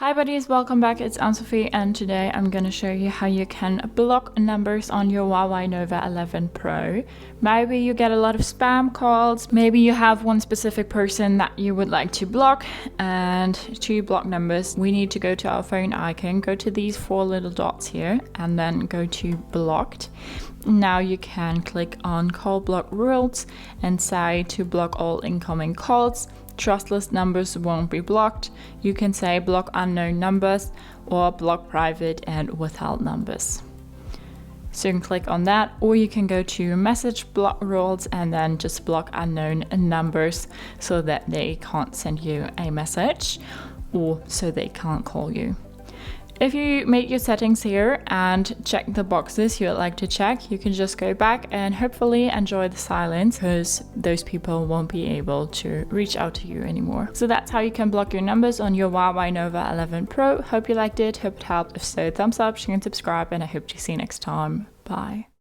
Hi buddies, welcome back. It's Anne-Sophie and today I'm going to show you how you can block numbers on your Huawei Nova 11 Pro. Maybe you get a lot of spam calls, maybe you have one specific person that you would like to block, and to block numbers we need to go to our phone icon, go to these four little dots here and then go to blocked. Now you can click on call block rules and say to block all incoming calls. Trustless numbers won't be blocked. You can say block unknown numbers or block private and withheld numbers. So you can click on that, or you can go to message block rules and then just block unknown numbers so that they can't send you a message or so they can't call you. If you make your settings here and check the boxes you would like to check, you can just go back and hopefully enjoy the silence, because those people won't be able to reach out to you anymore. So that's how you can block your numbers on your Huawei Nova 11 Pro. Hope you liked it, hope it helped. If so, thumbs up, share and subscribe, and I hope to see you next time. Bye.